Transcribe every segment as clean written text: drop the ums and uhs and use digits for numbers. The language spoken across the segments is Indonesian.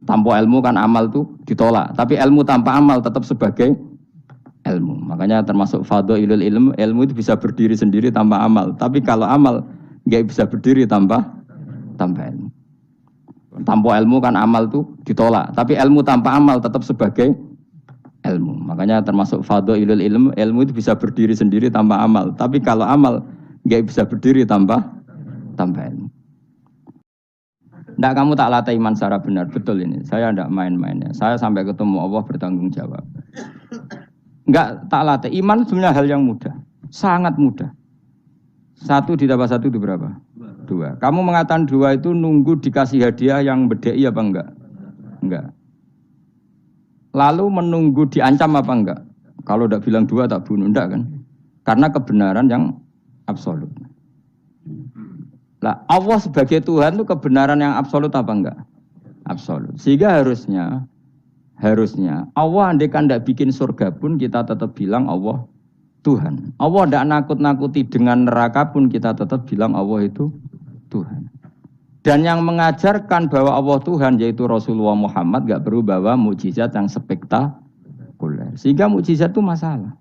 Tanpa ilmu kan amal tuh ditolak. Tapi ilmu tanpa amal tetap sebagai ilmu. Makanya termasuk fadhailul ilmu itu bisa berdiri sendiri tanpa amal. Tapi kalau amal nggak bisa berdiri tanpa ilmu. Tanpa ilmu kan amal tuh ditolak. Tapi ilmu tanpa amal tetap sebagai ilmu. Makanya termasuk fadhailul ilmu itu bisa berdiri sendiri tanpa amal. Tapi kalau amal nggak bisa berdiri tanpa ilmu. Nggak, kamu tak latih iman secara benar, betul ini. Saya nggak main-mainnya. Saya sampai ketemu Allah bertanggung jawab. Nggak tak latih. Iman sebenarnya hal yang mudah, sangat mudah. 1 ditambah 1 itu berapa? 2. Kamu mengatakan 2 itu nunggu dikasih hadiah yang bedai apa enggak? Enggak. Lalu menunggu diancam apa enggak? Kalau udah bilang 2 tak bunuh, enggak kan? Karena kebenaran yang absolut. Lah, Allah sebagai Tuhan itu kebenaran yang absolut apa enggak? Absolut. Sehingga harusnya Allah andaikan tidak bikin surga pun kita tetap bilang Allah Tuhan. Allah tidak nakut-nakuti dengan neraka pun kita tetap bilang Allah itu Tuhan. Dan yang mengajarkan bahwa Allah Tuhan yaitu Rasulullah Muhammad enggak perlu bawa mukjizat yang spektakuler. Sehingga mukjizat itu masalah.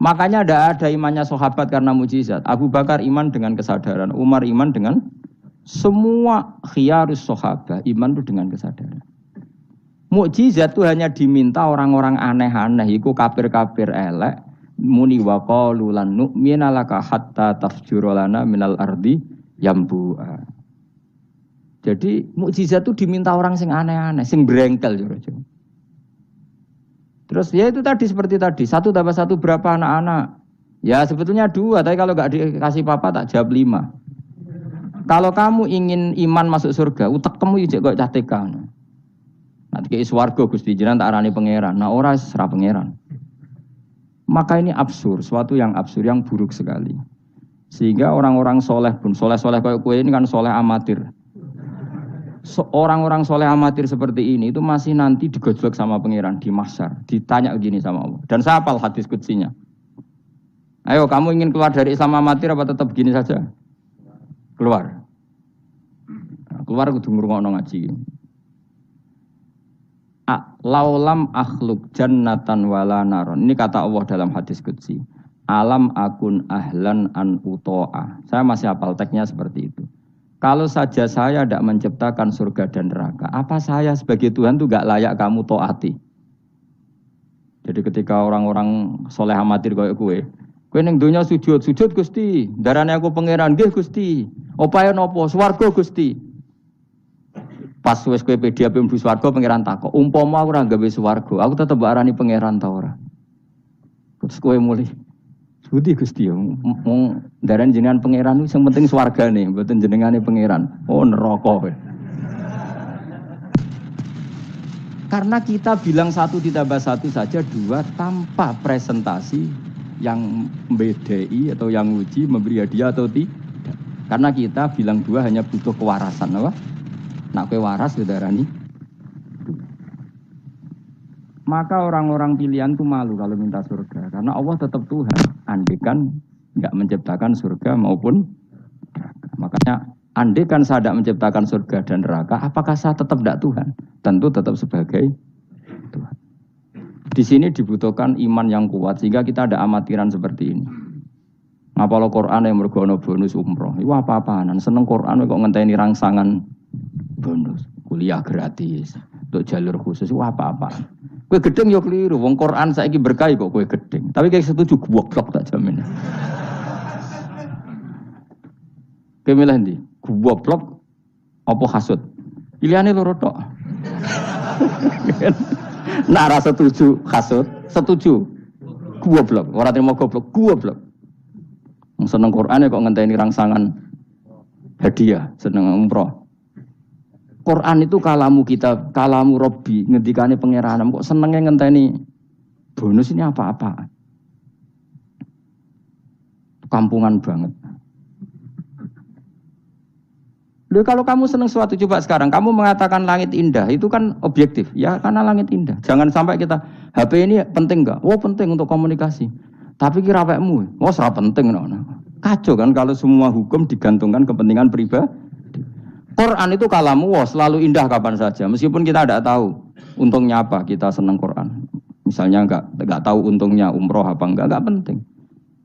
Makanya tidak ada imannya sahabat karena mukjizat. Abu Bakar iman dengan kesadaran, Umar iman dengan semua khiyarus sahabat, iman itu dengan kesadaran. Mukjizat itu hanya diminta orang-orang aneh-aneh, iku kafir-kafir elek, muni wa qalu lan nu'mina laka hatta tafjura lana minal ardi yambu'a. Jadi mukjizat itu diminta orang sing aneh-aneh, sing brengkel jero-jero. Terus ya itu tadi seperti tadi, 1 tambah 1 berapa anak-anak? Ya sebetulnya 2, tapi kalau nggak dikasih papa tak jawab 5. Kalau kamu ingin iman masuk surga, utek kamu ijek kok cah TK. Nanti ke swarga Gusti jenengan tak arani pangeran. Nah ora serah pangeran. Maka ini absurd, suatu yang absurd, yang buruk sekali. Sehingga orang-orang soleh pun, soleh-soleh kayak kue ini kan soleh amatir. Orang-orang soleh amatir seperti ini itu masih nanti digojlok sama pangeran di mahsyar, ditanya begini sama Allah. Dan saya hafal hadis qudsinya. Ayo kamu ingin keluar dari Islam amatir apa tetap begini saja? Keluar. Nah, keluar kudu ngrungokno ngaji. Laulam akhluk jannatan wala naron. Ini kata Allah dalam hadis qudsi. Alam akun ahlan an uto'a. Saya masih hafal teksnya seperti itu. Kalau saja saya tidak menciptakan surga dan neraka, apa saya sebagai Tuhan itu gak layak kamu taati? Jadi ketika orang-orang soleh amatir kayak kue ning dunya sujud Gusti, darane aku pangeran nggih Gusti. Opae napa? Swarga Gusti. Pas wis kowe pedi ape mlebu swarga pangeran takok, umpama aku ora gawe swarga, aku tetep arani pangeran ta ora? Terus kowe mulih Budi Gusti ya, daran jenengan pangeran itu yang penting swargane, mboten jenengane pangeran. Oh neraka. Karena kita bilang 1 ditambah 1 saja 2 tanpa presentasi yang membedai atau yang uji memberi hadiah atau tidak. Karena kita bilang 2 hanya butuh kewarasan, apa? Nak kowe waras darani. Maka orang-orang pilihan itu malu kalau minta surga. Karena Allah tetap Tuhan. Andekan nggak menciptakan surga maupun neraka. Makanya andekan saya tidak menciptakan surga dan neraka, apakah saya tetap tidak Tuhan? Tentu tetap sebagai Tuhan. Di sini dibutuhkan iman yang kuat sehingga kita ada amatiran seperti ini. Ngapalo Quran yang mergono bonus umroh. Itu apa-apaan. Seneng Quran kok ngenteni rangsangan bonus. Kuliah gratis. Untuk jalur khusus itu apa-apaan. Kue gedeng yo keliru, wong Quran saiki berkah kok kue gedeng. Tapi kayak setuju goblok tak jamin. Kowe milih ndi? Goblok apa hasud? Pilihane loro tok. Nah, ra setuju hasud, setuju goblok. Ora terima goblok. Wong seneng Quran kok ngenteni rangsangan hadiah, seneng umroh. Quran itu kalamu kita, kalamu Robbi, ngendikane pangeran. Kok senengnya ngenteni bonus ini apa-apa? Kampungan banget. Loh, kalau kamu seneng sesuatu, coba sekarang kamu mengatakan langit indah, itu kan objektif. Ya karena langit indah. Jangan sampai kita HP ini penting enggak? Oh penting untuk komunikasi. Tapi kira awakmu, oh serap penting. Kacau kan kalau semua hukum digantungkan kepentingan pribadi. Quran itu kalamu Allah, selalu indah kapan saja. Meskipun kita tidak tahu untungnya apa kita senang Quran. Misalnya enggak tahu untungnya umroh apa enggak penting.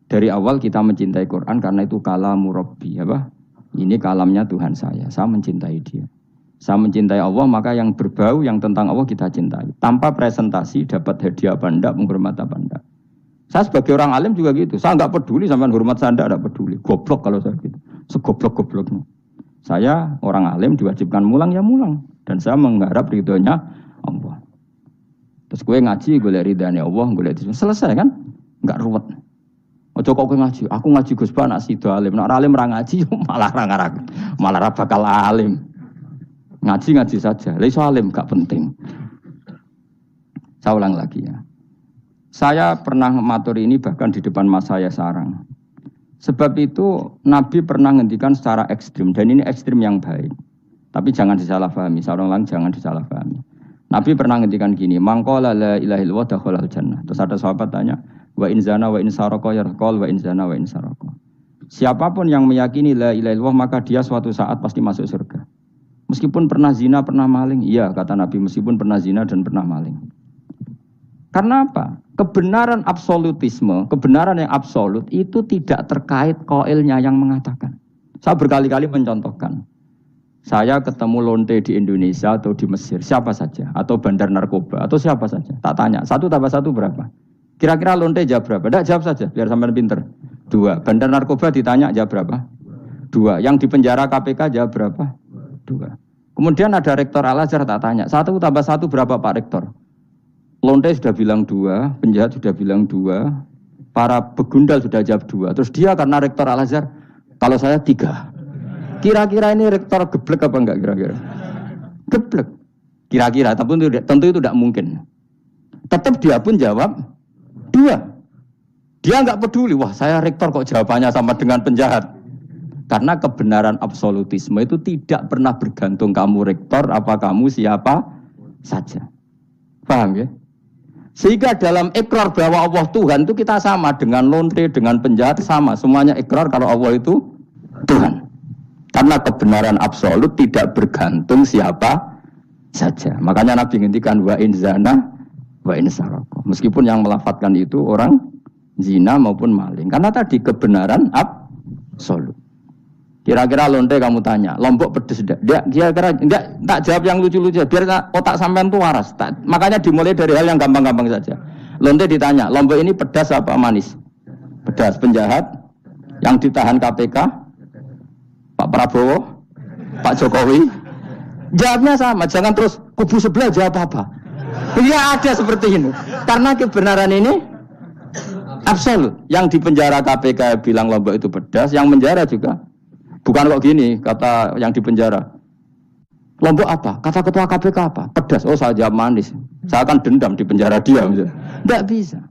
Dari awal kita mencintai Quran karena itu kalamu Rabbi, apa? Ini kalamnya Tuhan saya mencintai dia. Saya mencintai Allah, maka yang berbau, yang tentang Allah kita cintai. Tanpa presentasi, dapat hadiah apa enggak, menghormat apa enggak. Saya sebagai orang alim juga gitu. Saya enggak peduli sama hormat saya enggak peduli. Goblok kalau saya gitu. Segoblok-gobloknya. Saya orang alim diwajibkan mulang ya mulang. Dan saya mengharap ridhonya Allah. Terus gue ngaji, gue lihat ridhanya Allah, gue lihat selesai kan? Enggak ruwet. Ojo kok kowe ngaji, aku ngaji Gus Ba nak sida alim, nak alim ra ngaji malah ra bakal alim. Ngaji saja, lha iso alim gak penting. Saya ulang lagi ya. Saya pernah matur ini bahkan di depan mas saya sarang. Sebab itu Nabi pernah ngendikan secara ekstrim dan ini ekstrim yang baik. Tapi jangan disalahpahami, saya ulang lagi jangan disalahpahami. Nabi pernah ngendikan gini, mangqala la ilaha illallah dakhalal jannah. Terus ada sahabat tanya, wa in zana wa in saraka yarqal wa in zana wa in saraka. Siapapun yang meyakini la ilaha illallah maka dia suatu saat pasti masuk surga. Meskipun pernah zina, pernah maling. Iya, kata Nabi, meskipun pernah zina dan pernah maling. Karena apa? Kebenaran absolutisme, kebenaran yang absolut itu tidak terkait qailnya yang mengatakan. Saya berkali-kali mencontohkan. Saya ketemu lonte di Indonesia atau di Mesir, siapa saja, atau bandar narkoba, atau siapa saja. Tak tanya, 1 tambah 1 berapa? Kira-kira lonte jawab berapa? Tidak, jawab saja, biar sampean pinter. 2. Bandar narkoba ditanya jawab berapa? 2. Yang di penjara KPK jawab berapa? 2. Kemudian ada rektor Al-Azhar tak tanya, 1 tambah 1 berapa Pak Rektor? Lonte sudah bilang 2, penjahat sudah bilang 2, para begundal sudah jawab 2. Terus dia karena rektor Al-Azhar, kalau saya 3. Kira-kira ini rektor geblek apa enggak kira-kira? Geblek. Kira-kira, tapi tentu itu tidak mungkin. Tetap dia pun jawab 2. Dia enggak peduli, wah saya rektor kok jawabannya sama dengan penjahat. Karena kebenaran absolutisme itu tidak pernah bergantung kamu rektor, apa kamu siapa saja. Paham ya? Sehingga dalam ikrar bahwa Allah Tuhan itu kita sama dengan lonte, dengan penjahat sama. Semuanya ikrar kalau Allah itu Tuhan. Karena kebenaran absolut tidak bergantung siapa saja. Makanya Nabi ngintikan wa in zana wa in saraka. Meskipun yang melafadzkan itu orang zina maupun maling. Karena tadi kebenaran absolut. Kira-kira lonte kamu tanya, Lombok pedes enggak? Dia kira-kira enggak, tak jawab yang lucu-lucu biar otak sampean tuh waras. Makanya dimulai dari hal yang gampang-gampang saja. Lonte ditanya, Lombok ini pedas apa manis? Pedas. Penjahat yang ditahan KPK Pak Prabowo, Pak Jokowi, jawabnya sama. Jangan terus kubu sebelah jawab apa. Ya ada seperti ini. Karena kebenaran ini absolut. Yang di penjara KPK bilang Lombok itu pedas, yang menjara juga. Bukan kok gini, kata yang di penjara. Lombok apa? Kata ketua KPK apa? Pedas. Oh saya jawab manis. Saya akan dendam di penjara dia. Tidak bisa.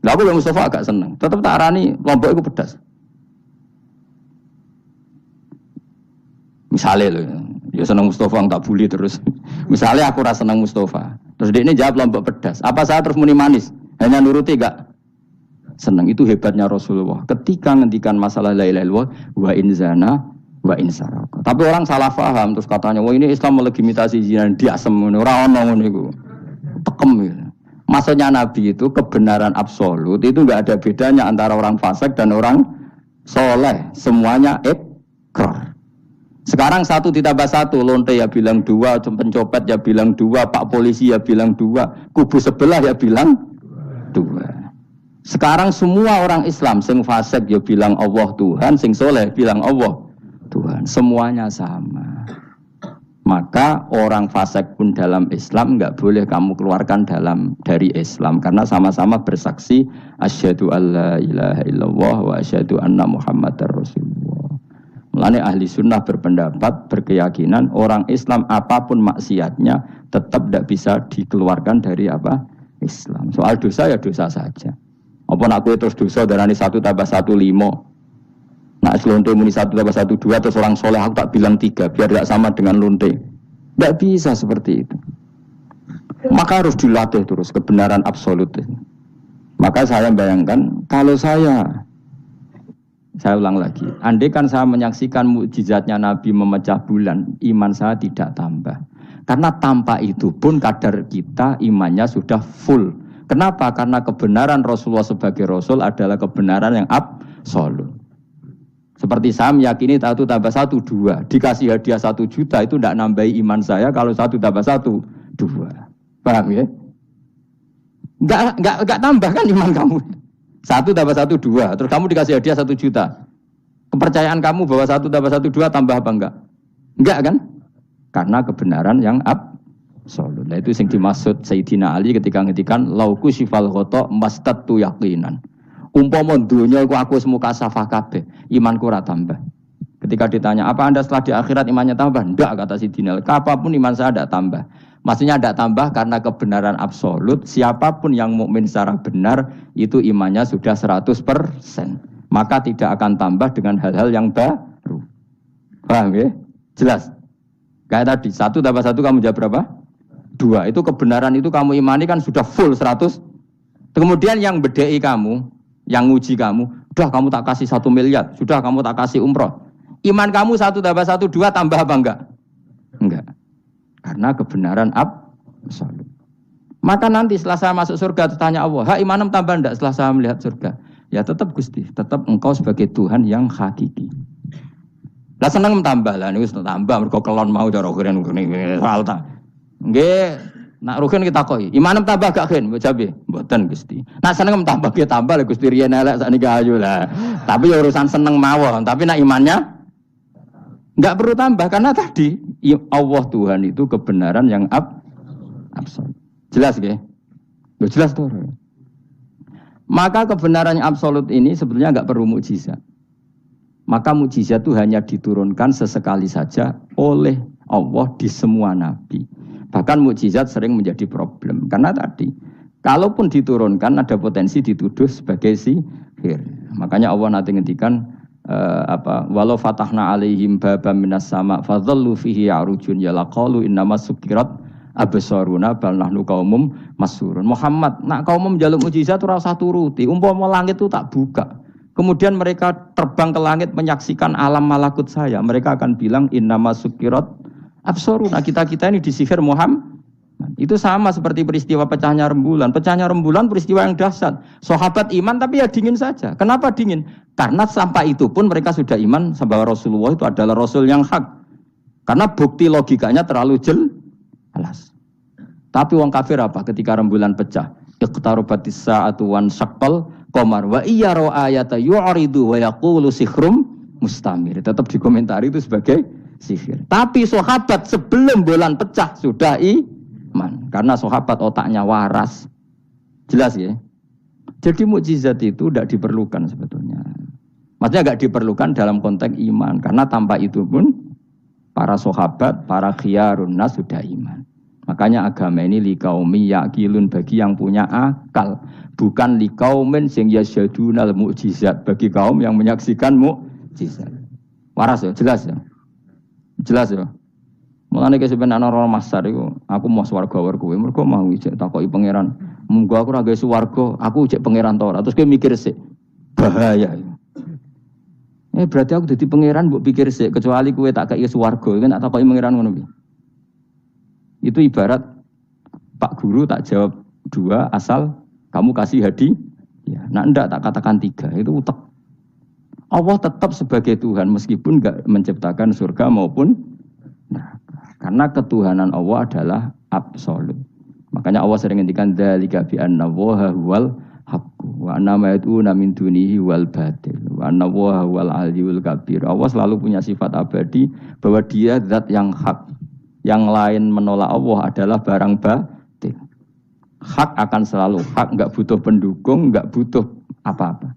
Lalu yang Mustafa agak senang. Tetap tak arani Lombok itu pedas. Misalnya loh, ya senang Mustafa tak bully terus. Misalnya aku rasa senang Mustafa, terus dia ini jawab Lombok pedas. Apa saya terus muni manis? Hanya nuruti gak? Senang. Itu hebatnya Rasulullah. Ketika ngendikan masalah la ilaha illallah wa in zana wa in saraka. Tapi orang salah paham terus katanya, wah ini Islam melegitimasi zina, dia semono ora ono ngono iku. Tekem gitu. Maksudnya Nabi itu kebenaran absolut itu enggak ada bedanya antara orang fasik dan orang soleh. Semuanya ikrar. Sekarang 1 ditambah 1, lonte ya bilang 2, pencopet ya bilang 2, pak polisi ya bilang 2, kubu sebelah ya bilang 2. Sekarang semua orang Islam, sing fasik ya bilang Allah Tuhan, sing soleh bilang Allah Tuhan. Semuanya sama. Maka orang fasik pun dalam Islam enggak boleh kamu keluarkan dari Islam. Karena sama-sama bersaksi, asyhadu alla ilaha illallah wa asyhadu anna muhammadar rasulullah. Mulane ahli sunnah berpendapat, berkeyakinan orang Islam apapun maksiatnya tetap tidak bisa dikeluarkan dari apa? Islam. Soal dosa ya dosa saja. Apa nak kowe terus dosa darani 1 tambah 1 5. Nak lonte muni 1 tambah 1 2 terus orang soleh aku tak bilang 3 biar tidak sama dengan lonte. Tidak bisa seperti itu. Maka harus dilatih terus kebenaran absolut. Maka saya bayangkan kalau saya Saya ulang lagi. Andai kan saya menyaksikan mukjizatnya Nabi memecah bulan, iman saya tidak tambah. Karena tanpa itu pun kadar kita imannya sudah full. Kenapa? Karena kebenaran Rasulullah sebagai Rasul adalah kebenaran yang absolut. Seperti saya meyakini 1 tambah 1, 2. Dikasih hadiah 1 juta itu tidak nambahi iman saya kalau 1 tambah 1, 2. Paham ya? Enggak tambah kan iman kamu. 1 tambah 1, 2. Terus kamu dikasih hadiah 1 juta. Kepercayaan kamu bahwa 1 tambah 1, 2 tambah apa enggak? Enggak kan? Karena kebenaran yang absolut. Nah itu yang dimaksud Sayyidina Ali ketika ngetikan lauku sifal khoto mastatu yakinan. Umpama dunya iku aku semuka safah kabeh, imanku ora tambah. Ketika ditanya, apa Anda setelah di akhirat imannya tambah? Enggak, kata Sayyidina Ali. Apapun iman saya tidak tambah. Maksudnya tidak tambah karena kebenaran absolut. Siapapun yang mukmin secara benar itu imannya sudah 100%. Maka tidak akan tambah dengan hal-hal yang baru. Paham ya? Jelas. Kayak tadi 1 tambah 1 kamu jawab berapa? 2. Itu kebenaran itu kamu imani kan sudah full 100. Kemudian yang bedai kamu, yang nguji kamu, sudah kamu tak kasih 1 miliar, sudah kamu tak kasih umroh. Iman kamu 1 tambah 1, 2 tambah apa enggak? Enggak. Karena kebenaran absolut. Maka nanti setelah saya masuk surga tanya Allah, "Ha imanem tambah enggak setelah saya melihat surga?" Ya tetap Gusti, tetap engkau sebagai Tuhan yang hakiki. Lah seneng tambah lah niku tambah mergo kelon mau cara keren ngene soal ta. Nggih, nak rugen kita koi. Imanem tambah gak gen, mbok jabe. Mboten Gusti. Nak seneng tambah ge tambah lah Gusti riyen elek sakniki ayu lah. Tapi ya urusan seneng mawon, tapi nak imannya enggak perlu tambah karena tadi Allah Tuhan itu kebenaran yang absolut. Jelas nggih? Loh jelas tuh. Maka kebenaran yang absolut ini sebetulnya enggak perlu mukjizat. Maka mukjizat itu hanya diturunkan sesekali saja oleh Allah di semua nabi. Bahkan mukjizat sering menjadi problem karena tadi kalaupun diturunkan ada potensi dituduh sebagai sihir. Makanya Allah nanti ngendikan walau fatahna alaihim babam minas sama fadhallu fihi ya'rujun ya laqalu innamas sukirat absaruna bal nahnu qaumum masurun. Muhammad nak kaum njaluk mukjizat ora usah turuti. Umpama langit itu tak buka. Kemudian mereka terbang ke langit menyaksikan alam malakut saya. Mereka akan bilang innamas sukirat absaruna. Kita ini disihir Muhammad. Itu sama seperti peristiwa pecahnya rembulan. Pecahnya rembulan peristiwa yang dahsyat. Sahabat iman tapi ya dingin saja. Kenapa dingin? Karena sampai itu pun mereka sudah iman bahwa Rasulullah itu adalah Rasul yang hak. Karena bukti logikanya terlalu jelas. Tapi wong kafir apa ketika rembulan pecah? Iqtarabatis sa'atu wan syaqqal qamar wa iyyaru ayata yu'ridu wa yaqulu sikhrum mustamir. Tetap dikomentari itu sebagai sihir. Tapi sahabat sebelum bulan pecah sudah iman. Karena sahabat otaknya waras. Jelas ya? Jadi mukjizat itu tidak diperlukan sebetulnya. Maksudnya tidak diperlukan dalam konteks iman. Karena tanpa itu pun para sahabat, para khiyarun nas sudah iman. Makanya agama ini liqaumi yaqilun bagi yang punya akal. Bukan liqaumin sing yasyadunal mukjizat bagi kaum yang menyaksikan mukjizat. Waras ya, jelas ya. Jelas ya. Mulane ke sebenarnya ana masar iku, aku mau swarga kowe, mergo mau ijek takoki pangeran. Munggo aku ora gawe swarga, aku ijek pangeran ta ora. Terus kowe mikir sik. Bahaya. Berarti aku dadi pangeran mbok pikir sik, kecuali kowe tak kei swarga, kan tak takoki pangeran ngono piye. Itu ibarat Pak Guru tak jawab 2 asal kamu kasih hadiah. Ya, nah enggak tak katakan 3, itu utek. Allah tetap sebagai Tuhan meskipun enggak menciptakan surga maupun neraka. Karena ketuhanan Allah adalah absolut. Makanya Allah sering ngendikan dzalika bi anna Allaha huwal haqqu wa anna ma yad'una min dunihi wal batil wa anna Allaha huwal aliyyul kabir. Allah selalu punya sifat abadi bahwa Dia zat yang hak. Yang lain menolak Allah adalah barang batil. Hak akan selalu hak, enggak butuh pendukung, enggak butuh apa-apa.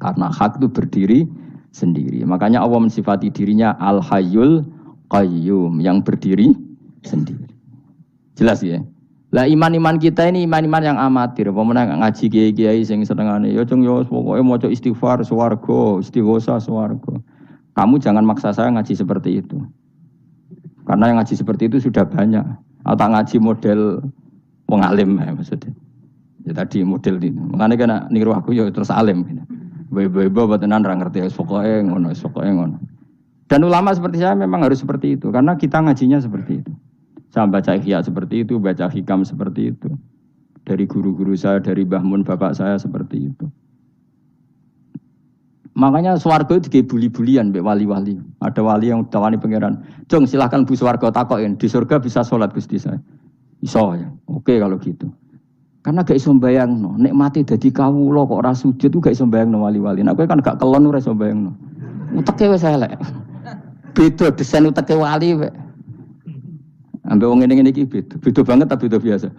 Karena hak itu berdiri sendiri. Makanya Allah mensifati dirinya Al-Hayyul Qayyum, yang berdiri sendiri. Jelas ya? Lah iman-iman kita ini iman-iman yang amatir. Pemenang ngaji kiai-kiai sing senengane ya cung yo pokoke maca istighfar swarga, istighosa swarga. Kamu jangan maksa saya ngaji seperti itu. Karena yang ngaji seperti itu sudah banyak. Atau ngaji model wong alim ya, maksudnya. Ya tadi model ini. Makanya kena niru aku ya terus alim. Bebo tenan ra ngerti pokoke ngono. Dan ulama seperti saya memang harus seperti itu karena kita ngajinya seperti itu. Saya baca ihya seperti itu, baca hikam seperti itu. Dari guru-guru saya, dari Mbah Mun bapak saya seperti itu. Makanya swarga itu dibuli-bulian mbek wali-wali. Ada wali yang tawani pangeran, "Jong, silahkan Bu swarga takokin, di surga bisa sholat Gusti saya." Iso ya. Oke kalau gitu. Karena gak iso mbayangno, nek mati dadi kawula kok ora sujud ku gak iso mbayangno wali-wali. Nek kowe kan gak kelon ora iso mbayangno. Uteke wis elek. Beda desain uteke wali wek. Ambek wong ngene-ngene iki beda banget ta beda biasa.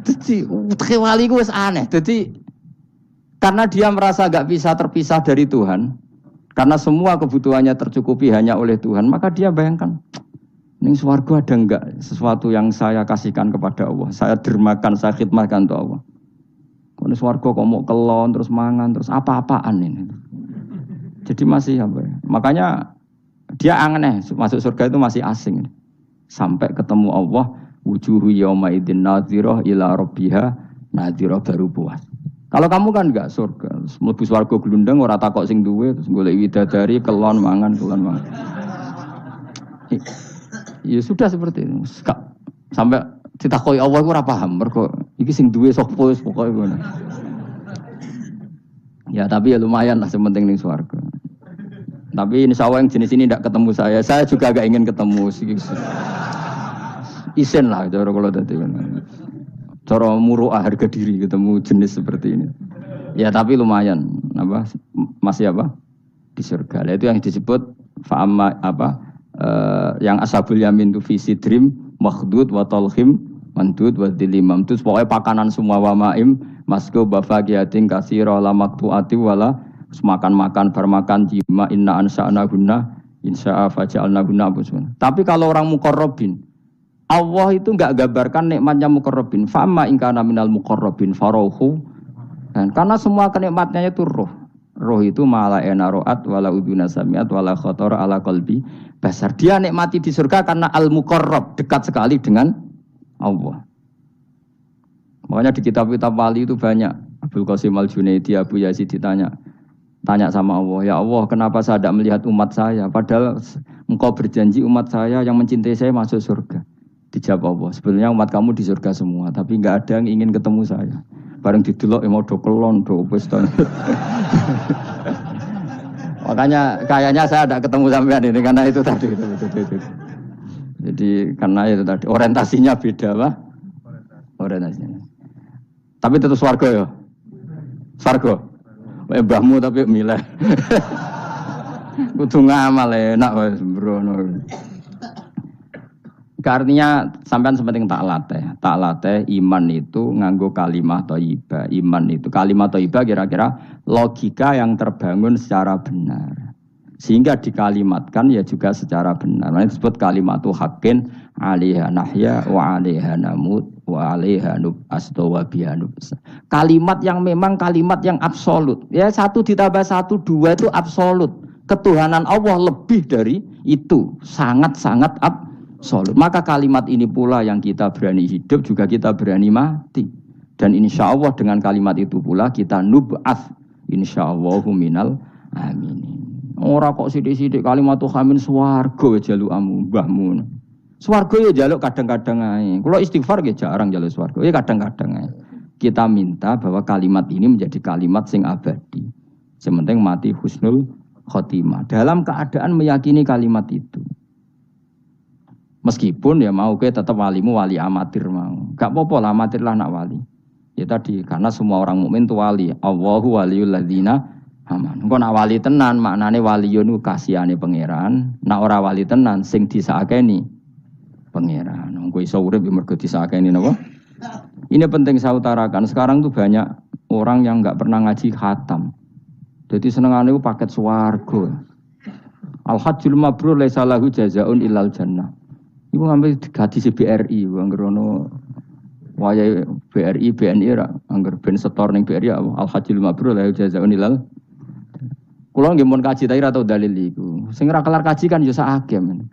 Jadi uteke wali ku wis aneh. Jadi karena dia merasa gak bisa terpisah dari Tuhan, karena semua kebutuhannya tercukupi hanya oleh Tuhan, maka dia bayangkan, ning swarga ada enggak sesuatu yang saya kasihkan kepada Allah, saya dermakan, saya khidmatkan untuk Allah. Kalau swarga kok mau kelon, terus mangan, terus apa-apaan ini. Jadi masih apa ya? Makanya dia aneh, masuk surga itu masih asing. Sampai ketemu Allah, wujuhu yawma idzin nadhirah ila rabbiha nadhirah baru puas. Kalau kamu kan enggak surga, mlebu swarga glundeng ora takok sing duwe, terus golek widadari, kelon mangan. Ya sudah seperti itu. Sampai ditakoki Allah iku ora paham, mergo iki sing duwe sapa wis pokoke ngono. Ya tapi ya lumayan lah sementing ning swarga. Tapi insya Allah yang jenis ini tidak ketemu saya juga agak ingin ketemu. Isen lah cara kalau tadi. Cara muru'ah harga diri ketemu jenis seperti ini. Ya tapi lumayan. Masih apa? Di surga. Itu yang disebut fa'amma apa? Yang ashabul yamin itu visi dream, makhdud, wa talhim, mandud, wa dilimam. Itu pokoknya pakanan semua wa ma'im, masku, bafagiyatin, kasiro, la maktu'ati, wala makan-makan, bermakan, jima, inna ansa'na guna, insya'a faja'alna guna. Tapi kalau orang muqarrabin, Allah itu enggak gambarkan nikmatnya muqarrabin. Fa'amma ingkana minal muqarrabin farauhu. Karena semua kenikmatnya itu roh. Roh itu mala enaroat, wala uduna samiat, wala khotor ala qalbi basar. Dia nikmati di surga karena al-muqarrab, dekat sekali dengan Allah. Makanya di kitab-kitab wali itu banyak. Abdul Qasim Al-Junaidi, Abu Yazid tanya sama Allah, ya Allah kenapa saya tidak melihat umat saya, padahal engkau berjanji umat saya yang mencintai saya masuk surga. Dijawab Allah, sebenarnya umat kamu di surga semua, tapi enggak ada yang ingin ketemu saya. Bareng didelok mau do kelon do wis. Makanya kayaknya saya tidak ketemu sampean ini karena itu tadi. Jadi karena itu tadi orientasinya beda lah. Orientasinya. Tapi tetap swarga ya. Swarga. Mbahmu tapi milih. Kudu ngamal enak wis mbrono. Artinya sampean sepenting tak latih iman itu nganggo kalimat thayyibah. Iman itu kalimat thayyibah kira-kira logika yang terbangun secara benar. Sehingga dikalimatkan ya juga secara benar. Nah, disebut kalimatu haqqin 'alaiha nahya wa 'alaiha namut wa 'alaiha nub'astu wa biha nub'as. Kalimat yang memang kalimat yang absolut. Ya 1 ditambah 1 2 itu absolut. Ketuhanan Allah lebih dari itu, sangat-sangat absolut. Maka kalimat ini pula yang kita berani hidup juga kita berani mati. Dan insya Allah dengan kalimat itu pula kita nub'ats insyaallahu minal aminin. Ora kok sithik-sithik kalimat hamin swarga jalukamu mbahmu. Swarga ya jaluk kadang-kadang ae. Kula istighfar nggih jarang jaluk swarga. Ya kadang-kadang ae. Kita minta bahwa kalimat ini menjadi kalimat sing abadi. Sementing mati husnul khotimah. Dalam keadaan meyakini kalimat itu. Meskipun ya mau ke tetap walimu wali amatir mau. Gak apa-apa lah amatir lah nak wali. Ya tadi karena semua orang mukmin itu wali. Allahu waliyul ladzina aman. Engko nak wali tenan maknane waliyun ku kasihane pangeran. Nak ora wali tenan sing disakeni pangeran. Engko iso urip mergo disakeni napa? Ini penting saya utarakan. Sekarang tuh banyak orang yang enggak pernah ngaji khatam. Jadi senengane ku paket swarga. Al-hajjul mabrur laisa lahu jazaa'un illal jannah. Iku ngambil gaji BRI, anggerono wayai BRI, BNI ra, angger ben setor ning BRI al-hajjul mabrur lahu jazaa'un illal. Kulo nggih mun kaji ta ora tau dalil iku. Sing ora kelar kaji kan yo sak agem.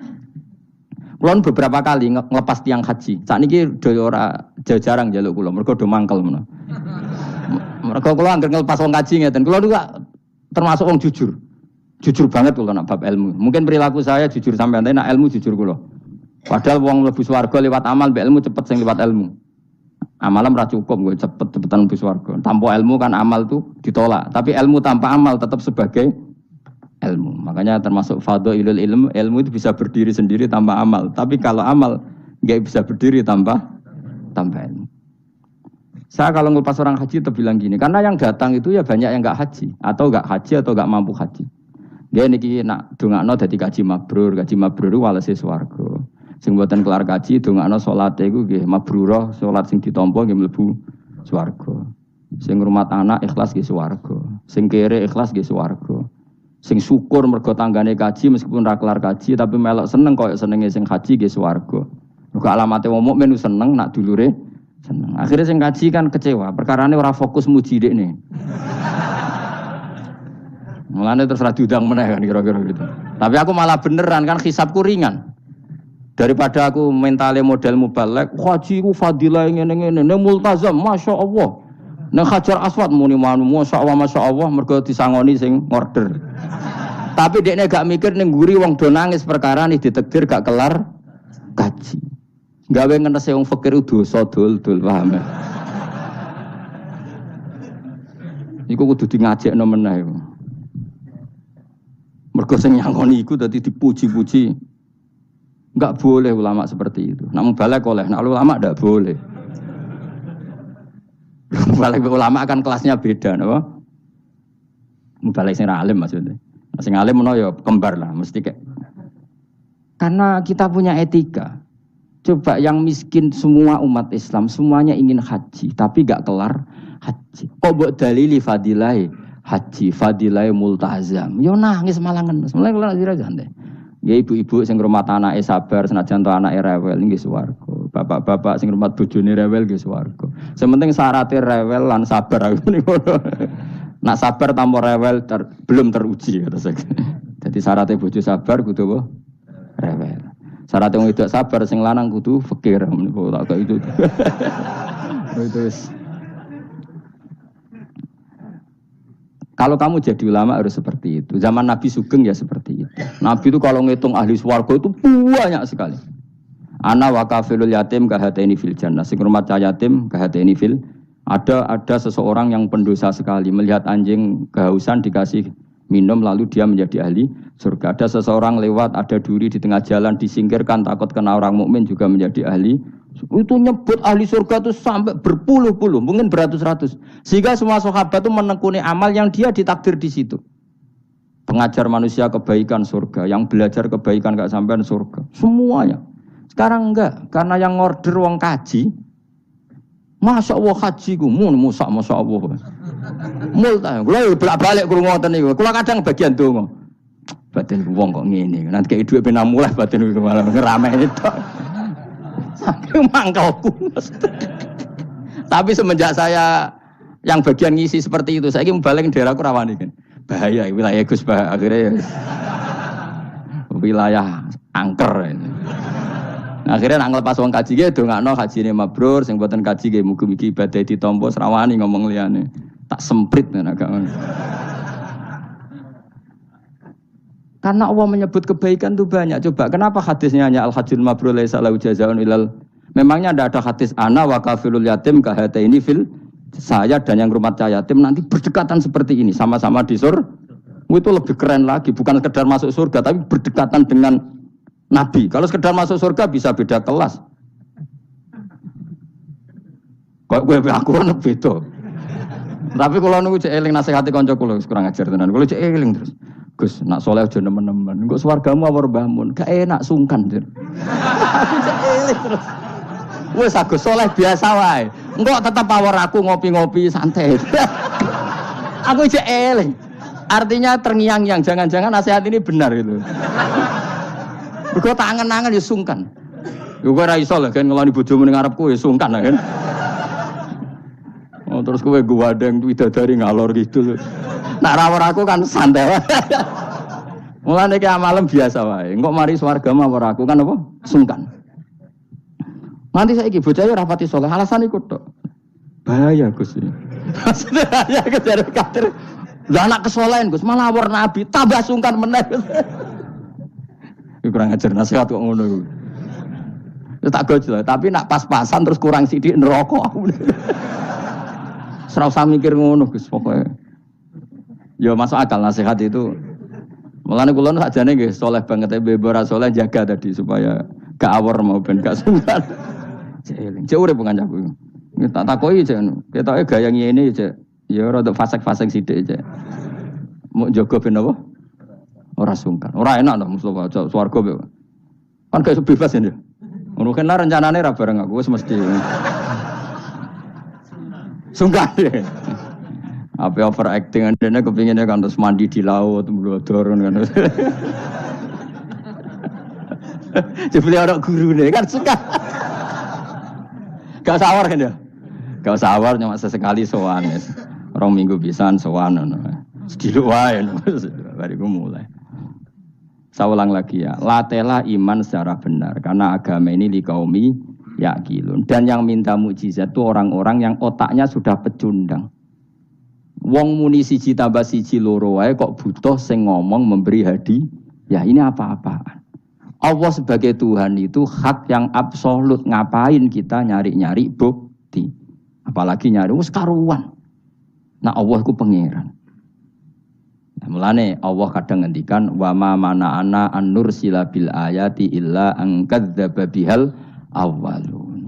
Kulo beberapa kali ngelepas tiang haji. Sakniki do ora jarang njaluk kulo, mergo do mangkel ngono. Mergo kula anggere nglepas wong kaji ngeten. Kula niku termasuk wong jujur. Jujur banget kula nak bab ilmu. Mungkin perilaku saya jujur sampean, tapi nak ilmu jujur kula. Padahal wong mlebu swarga lewat amal, mbek ilmu cepet sing lewat ilmu. Amalan ora cukup gue cepet-cepetan mlebu swarga. Tanpa ilmu kan amal tuh ditolak, tapi ilmu tanpa amal tetap sebagai ilmu. Makanya termasuk fadhailul ilmu itu bisa berdiri sendiri tanpa amal. Tapi kalau amal enggak bisa berdiri tanpa ilmu. Saya kalau ngelepas orang haji bilang gini, karena yang datang itu ya banyak yang enggak haji atau enggak mampu haji. Dia niki nak dongakno dadi kaji mabrur walese swarga. Sing mboten kelar kaji dongakno salate iku nggih mabrurah, salat sing ditampa nggih mlebu swarga. Sing ngrumat anak ikhlas nggih swarga. Sing kere ikhlas nggih swarga. Sing syukur mergo tanggane kaji meskipun ra kelar kaji tapi melok seneng koyo senenge sing haji nggih swarga. Mergo alamate wong mukmin seneng nak dulure seneng. Akhirnya sing kaji kan kecewa, perkarane ora fokus muji dekne. Mulane terus ra diundang meneh kan kira-kira gitu. Tapi aku malah beneran kan hisabku ringan. Daripada aku mentale model mubalek, haji ku fadilah ngene-ngene, ne multazam, masyaallah. Nang Hajar Aswad muni manu, masyaallah mergo disangoni sing order. Tapi dekne gak mikir ning nguri wong do nangis perkara nih ditakdir gak kelar kaji. Gawe ngenese wong fakir dosa dul-dul paham. Iku kudu di ngajekno meneh. Mergo sing nyangoni iku dadi dipuji-puji. Enggak boleh ulama seperti itu. Nak mubalek oleh, nak ulama enggak boleh. Mubalek ulama kan kelasnya beda, napa? Mubalek sing alim maksudnya. Sing alim menawa ya kembar lah, mesti kayak. Karena kita punya etika. Coba yang miskin semua umat Islam, semuanya ingin haji, tapi enggak kelar haji. Kok mbok dalili fadilai haji, fadilai multazam. Yo nangis malangen. Mulai kelar dira santai. Ya ibu-ibu sing ngrumat anake sabar senajan to anake rewel nggih swarga. Bapak-bapak sing ngrumat bojone rewel nggih swarga. Sementing syaratnya rewel lan sabar aku niku. Nak sabar tanpa rewel belum teruji kata saya. Jadi syaratnya bojo sabar kudu apa? Rewel. Syaratnya wong wedok sabar sing lanang kudu fakir niku tak itu. Itu. Kalau kamu jadi ulama harus seperti itu. Zaman Nabi Sugeng ya seperti itu. Nabi itu kalau ngitung ahli swarga itu banyak sekali. Ana wa kafilul yatim kahateni fil jannah. Sing rumah yatim kahateni fil. Ada seseorang yang pendosa sekali melihat anjing kehausan dikasih minum lalu dia menjadi ahli surga. Ada seseorang lewat ada duri di tengah jalan disingkirkan takut kena orang mukmin juga menjadi ahli. Itu nyebut ahli surga itu sampai berpuluh-puluh, mungkin beratus-ratus. Sehingga semua sahabat itu menekuni amal yang dia ditakdir di situ. Pengajar manusia kebaikan surga, yang belajar kebaikan gak sampean surga. Semuanya. Sekarang enggak, karena yang order wong kaji. Masya Allah haji ku, masya Allah. Multa, kalau bolak-balik kurang ngoten niku. Kalau kadang bagian donga. Batin wong kok ngene. Nanti kayak duit pena mulai batin iku malah ngerame itu. Sampai mangkalku. Tapi semenjak saya yang bagian ngisi seperti itu, saya ingin balik daerahku rawani kan. Bahaya wilayah Gus bah akhirnya ya. Wilayah angker ini. Akhirnya nak ngelepas wong kaji ge dongakno hajine mabrur sing mboten kaji ge mugi-mugi ibadah ditampa srawani ngomong liyane. Tak semprit nek gak ngono. Karena Allah menyebut kebaikan itu banyak. Coba kenapa hadisnya hanya al-hajjul mabrur laisa lahu jazaa'un ilal. Memangnya tidak ada hadis ana wa kafilul yatim kahataini fil. Saya dan yang rumah yatim nanti berdekatan seperti ini sama-sama di surga. Itu lebih keren lagi, bukan sekedar masuk surga tapi berdekatan dengan Nabi. Kalau sekedar masuk surga bisa beda kelas. Kok gue aku kan beda. Tapi kalau nunggu cek eling nasihati kanca kula kurang ajar tenan. Kalau cek eling terus Gus, nak soleh aja nemen-nemen. Engko swargamu apa mbahmu? Gak enak sungkan, Dir. Aku cek eling terus. Wes Agus soleh biasa wae. Engko tetep power aku ngopi-ngopi santai. Aku cek eling. Artinya terngiang-ngiang, jangan-jangan nasihat ini benar itu. Mergo tangan-tangan ya sungkan. Yo kowe ra iso lho kan ngeloni bojomu ning ngarepku ya sungkan kan. Oh terus kowe guwadeng widadari ngalor gitu. Nak rawor aku kan santai wae. Mulane iki amalem biasa wae. Engko mari swarga mawar aku kan apa? Sungkan. Nanti saiki bocah ya rapati saleh, alasan iku tok. Bahaya Gus. Maksudnya ya kejar kader. Lah anak kesolehan Gus, malah war nabi tambah sungkan meneh. Kurang ajar nasihat kok ngono. Ya tak gojol, tapi nak pas-pasan terus kurang sithik neraka. Ora usah mikir ngono Gus pokoke. Ya masuk akal nasihat itu. Mulane kula sakjane nggih saleh banget bebo ora saleh jaga tadi supaya gak awor mau ben gak sungkan. Jeling. Cek urip kancaku. Tak takoki cek ketoke gaya ngene cek. Ya rada fasek-fasek sithik cek. Mau jaga ben apa? Ora sungkan. Ora enak to Mustofa swarga kan gak bebas ya. Ngono kan rencanane ra bareng aku wis mesti. Sungkan. Apa overacting andene kepinginnya kan terus mandi di laut, mblodor kan. Jebule ana gurune kan suka. Gak sawar kan ya? Gak sawar cuma sesekali sowan wis. 2 minggu pisan sowan ngono. Sediluk wae bariku mulai. Saya ulang lagi ya, latela iman secara benar karena agama ini liqaumi yaqilun. Dan yang minta mukjizat itu orang-orang yang otaknya sudah pecundang. Wong muni siji tambah siji loro wae kok butuh sing ngomong memberi hadiah. Ya ini apa-apaan. Allah sebagai Tuhan itu hak yang absolut. Ngapain kita nyari-nyari bukti? Apalagi nyari wis karuan. Nah Allah ku pangeran. Nah, mulane Allah kadang ngendikan wa ma mana'ana an nursila bil ayati illa an kadzdzaba bihal awwalun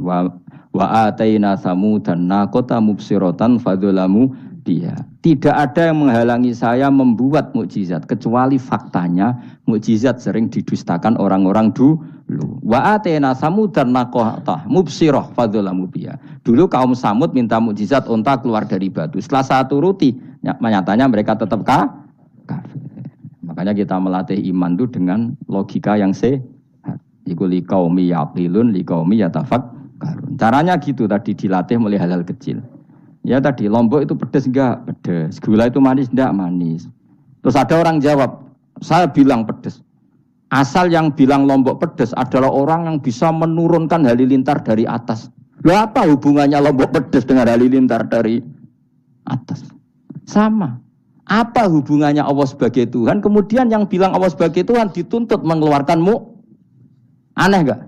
wa ataina samudan naqata mubsiratan fadzalamu dia. Tidak ada yang menghalangi saya membuat mukjizat kecuali faktanya mukjizat sering didustakan orang-orang dulu. Wa atena samudan naqata mubsirah fadzalamu biha. Dulu kaum Samud minta mukjizat unta keluar dari batu. Setelah saya turuti, nyatanya mereka tetap kafir. Makanya kita melatih iman itu dengan logika yang sehat. Iku liqaumi yaqilun liqaumi yatafakkarun. Caranya gitu tadi dilatih mulai hal-hal kecil. Ya tadi Lombok itu pedes enggak? Pedes. Gula itu manis enggak? Manis. Terus ada orang jawab, saya bilang pedes. Asal yang bilang Lombok pedes adalah orang yang bisa menurunkan halilintar dari atas. Loh apa hubungannya Lombok pedes dengan halilintar dari atas? Sama. Apa hubungannya Allah sebagai Tuhan? Kemudian yang bilang Allah sebagai Tuhan dituntut mengeluarkanmu. Aneh enggak?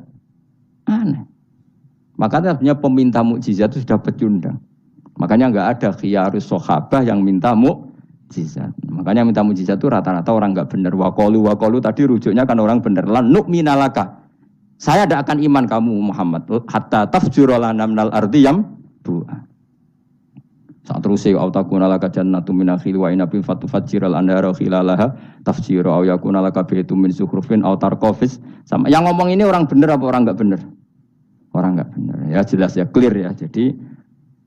Aneh. Makanya sebenarnya peminta mukjizat itu sudah pecundang. Makanya enggak ada khiyarus sahabah yang minta mukjizat. Makanya minta mukjizat itu rata-rata orang enggak benar. Waqalu tadi rujuknya kan orang benar. Lan nu'minalaka. Saya tidak akan iman kamu Muhammad. Hatta tafjura lana minal ardiyam bu'a. Saat terus ya autakuna laka jannatu min akhil wa inabin fatufajjiral anhara khilalaha tafjira au yakuna laka baitum min zukhrufin aw tarqafis. Sama yang ngomong ini orang benar apa orang enggak benar? Orang enggak benar. Ya jelas ya clear ya. Jadi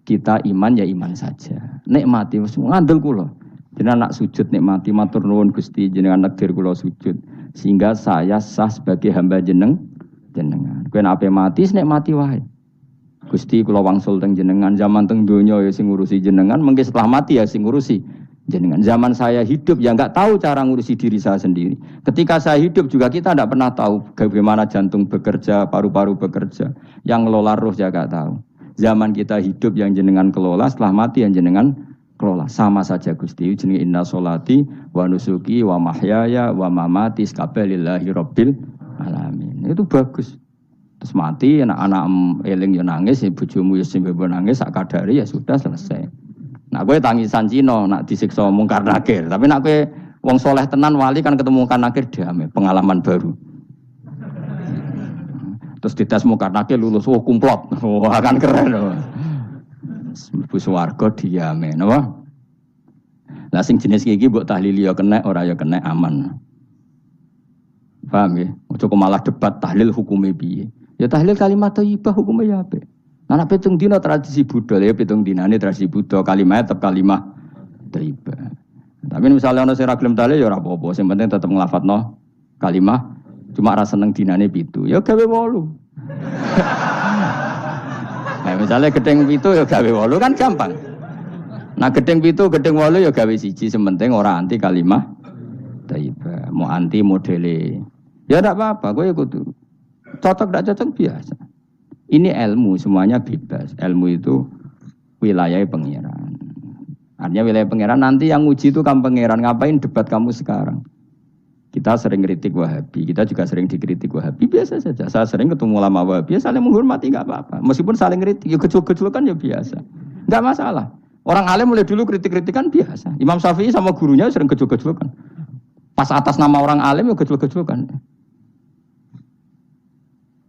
kita iman ya iman saja. Nikmati wis ngandel kula. Jenengan nak sujud nikmati matur nuwun Gusti jenengan nekdir kula sujud sehingga saya sah sebagai hamba jenengan. Kowe nek ape mati nikmati wae. Gusti kula wangsul teng jenengan zaman teng donya ya sing ngurusi jenengan, mengke setelah mati ya sing ngurusi jenengan. Zaman saya hidup ya enggak tahu cara ngurusi diri saya sendiri. Ketika saya hidup juga kita tidak pernah tahu bagaimana jantung bekerja, paru-paru bekerja. Yang ngelola roh ya enggak tahu. Zaman kita hidup yang jenengan kelola, setelah mati yang jenengan kelola. Sama saja Gusti, jenenge inna sholati wa nusuki wa mahyaya wa mamati lillahi rabbil alamin. Itu bagus. Terus mati, anak-anak eling ya nangis, bojomu ya sing nangis, sak kadare ya sudah selesai. Nak kowe tangisan Cina, nak disiksa mungkar nakir. Tapi nak kowe wong soleh tenan wali kan ketemu mungkar nakir damai, pengalaman baru. Terus dites mungkar nakir lulus, kumplot. Wah kan keren. Mlebu swarga diame, napa? Lah sing jenis iki mbok tahlili ya kena, ora ya kena aman. Paham ya? Ojo malah debat tahlil hukume piye. Ya tahlil kalimat thayyibah hukumnya ya apik. Nah pitung dina tradisi Buddha ya pitung dinane tradisi Buddha kalimat tetap kalimat thayyibah. Tapi misalnya ana sing ra gelem tahlil ya ora apa-apa, sing penting tetep nglafadzno kalimat cuma ra seneng dinane 7. Ya gawe 8. Nah misalnya gedeng 7 ya gawe 8 kan gampang. Nah gedeng 7 gedeng 8 ya gawe 1, sing penting ora anti kalimat thayyibah, mau anti modele. Ya enggak apa-apa, kowe kudu cocok tidak cocok biasa. Ini ilmu semuanya bebas. Ilmu itu wilayah pangeran. Artinya wilayah pangeran nanti yang uji itu kamu pangeran. Ngapain debat kamu sekarang? Kita sering kritik Wahabi, kita juga sering dikritik Wahabi, biasa saja. Saya sering ketemu ulama Wahabi, saling menghormati nggak apa-apa. Meskipun saling kritik, ya gejol-gejolkan ya biasa, nggak masalah. Orang alim mulai dulu kritik-kritikan biasa. Imam Syafi'i sama gurunya sering gejol-gejolkan. Pas atas nama orang alim ya gejol-gejolkan.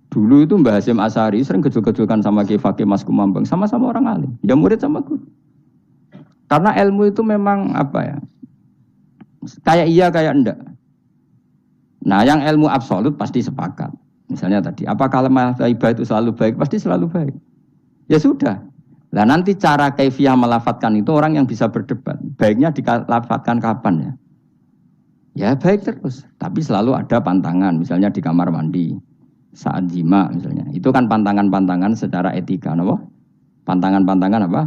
Dulu itu Mbah Hasyim Asy'ari sering gejol-gejolkan sama Ki Fakih Mas Kumambang, sama-sama orang alim, ya murid sama guru. Karena ilmu itu memang apa ya? Kayak iya kayak enggak. Nah, yang ilmu absolut pasti sepakat. Misalnya tadi, apakah lemah thaibah itu selalu baik? Pasti selalu baik. Ya sudah. Nah, nanti cara kaifiyah melafatkan itu orang yang bisa berdebat. Baiknya dilafatkan kapan ya? Ya baik terus. Tapi selalu ada pantangan. Misalnya di kamar mandi, saat jima misalnya. Itu kan pantangan-pantangan secara etika. Pantangan-pantangan apa?